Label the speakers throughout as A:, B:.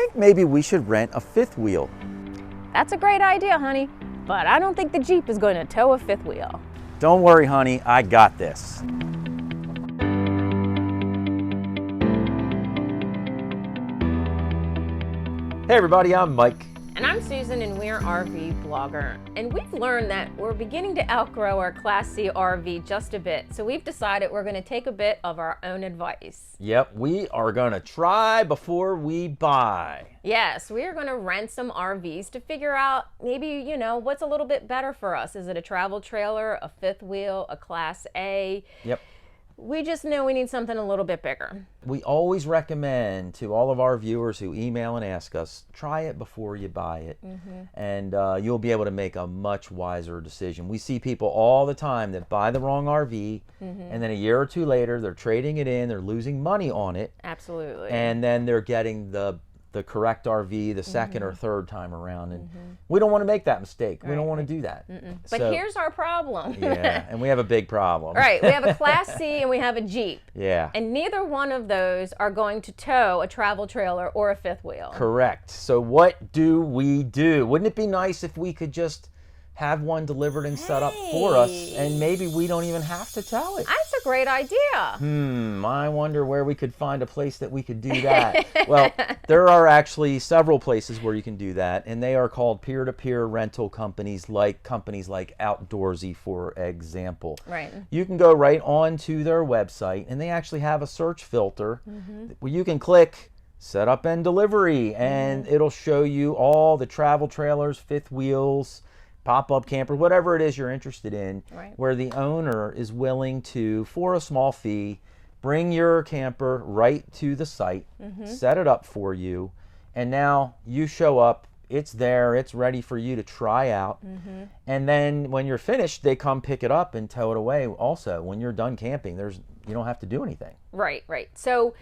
A: think maybe we should rent a fifth wheel.
B: That's a great idea, honey, but I don't think the Jeep is going to tow a fifth wheel.
A: Don't worry, honey, I got this. Hey everybody, I'm Mike.
B: And I'm Susan, and we're RV blogger. And we've learned that we're beginning to outgrow our Class C RV just a bit. So we've decided we're going to take a bit of our own advice.
A: Yep, we are going to try before we buy.
B: Yes, we are going to rent some RVs to figure out maybe, what's a little bit better for us. Is it a travel trailer, a fifth wheel, a Class A?
A: Yep.
B: We just know we need something a little bit bigger.
A: We always recommend to all of our viewers who email and ask us, try it before you buy it. And you'll be able to make a much wiser decision. We see people all the time that buy the wrong RV, and then a year or two later, they're trading it in, they're losing money on it.
B: Absolutely.
A: And then they're getting the correct RV the second or third time around. And we don't want to make that mistake. We don't want to do that.
B: But here's our problem.
A: Yeah, and we have a big problem.
B: Right, we have a Class C and we have a Jeep.
A: Yeah.
B: And neither one of those are going to tow a travel trailer or a fifth wheel.
A: Correct. So what do we do? Wouldn't it be nice if we could just have one delivered and set up for us, and maybe we don't even have to tow it?
B: That's a great idea.
A: I wonder where we could find a place that we could do that. Well, there are actually several places where you can do that, and they are called peer-to-peer rental companies like Outdoorsy, for example.
B: Right.
A: You can go right onto their website, and they actually have a search filter where you can click set up and delivery, and it'll show you all the travel trailers, fifth wheels, pop-up camper, whatever it is you're interested in, where the owner is willing to, for a small fee, bring your camper right to the site, set it up for you, and now you show up, it's there, it's ready for you to try out, and then when you're finished, they come pick it up and tow it away also. When you're done camping, you don't have to do anything.
B: Right. So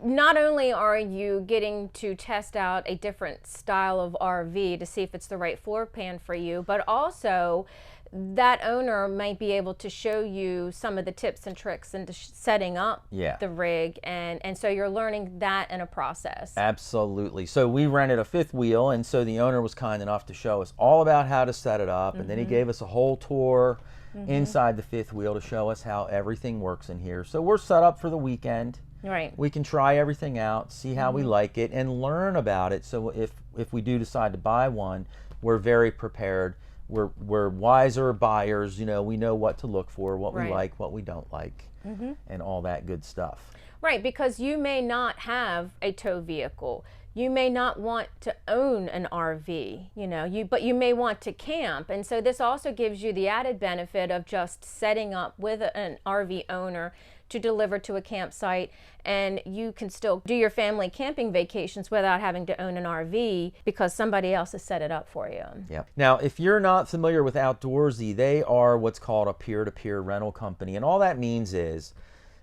B: not only are you getting to test out a different style of RV to see if it's the right floor plan for you, but also that owner might be able to show you some of the tips and tricks into setting up the rig, and so you're learning that in a process.
A: Absolutely. So we rented a fifth wheel, and so the owner was kind enough to show us all about how to set it up, and then he gave us a whole tour inside the fifth wheel to show us how everything works in here. So we're set up for the weekend.
B: Right.
A: We can try everything out, see how we like it, and learn about it. So if we do decide to buy one, we're very prepared. We're wiser buyers. We know what to look for, what we like, what we don't like, and all that good stuff.
B: Right, because you may not have a tow vehicle. You may not want to own an RV, but you may want to camp. And so this also gives you the added benefit of just setting up with an RV owner to deliver to a campsite, and you can still do your family camping vacations without having to own an RV because somebody else has set it up for you.
A: Yeah. Now, if you're not familiar with Outdoorsy, they are what's called a peer-to-peer rental company, and all that means is,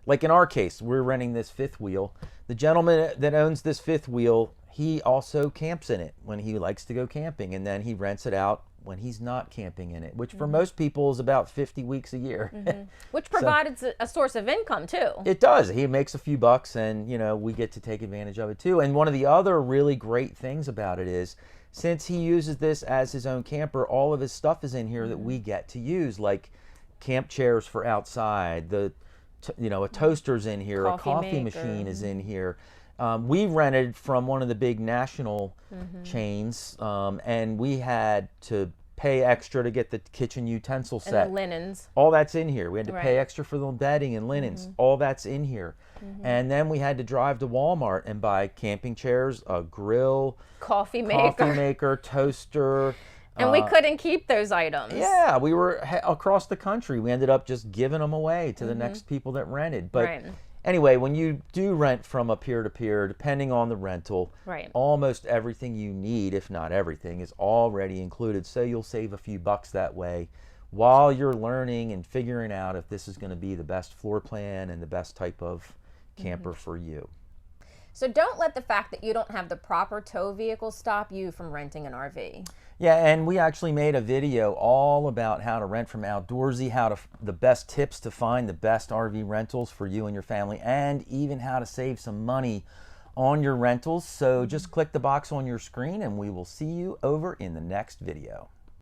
A: like in our case, we're renting this fifth wheel. The gentleman that owns this fifth wheel, he also camps in it when he likes to go camping, and then he rents it out when he's not camping in it, which for most people is about 50 weeks a year.
B: Which provides a source of income too.
A: It does. He makes a few bucks, and we get to take advantage of it too. And one of the other really great things about it is, since he uses this as his own camper, all of his stuff is in here that we get to use, like camp chairs for outside, a toaster's in here, a coffee machine is in here. We rented from one of the big national chains, and we had to pay extra to get the kitchen utensil set.
B: And the linens.
A: All that's in here. We had to pay extra for the bedding and linens. All that's in here. And then we had to drive to Walmart and buy camping chairs, a grill,
B: coffee maker,
A: toaster.
B: And we couldn't keep those items.
A: Yeah, we were across the country. We ended up just giving them away to the next people that rented. But anyway, when you do rent from a peer-to-peer, depending on the rental, almost everything you need, if not everything, is already included. So you'll save a few bucks that way while you're learning and figuring out if this is going to be the best floor plan and the best type of camper for you.
B: So don't let the fact that you don't have the proper tow vehicle stop you from renting an RV.
A: Yeah, and we actually made a video all about how to rent from Outdoorsy, the best tips to find the best RV rentals for you and your family, and even how to save some money on your rentals. So just click the box on your screen and we will see you over in the next video.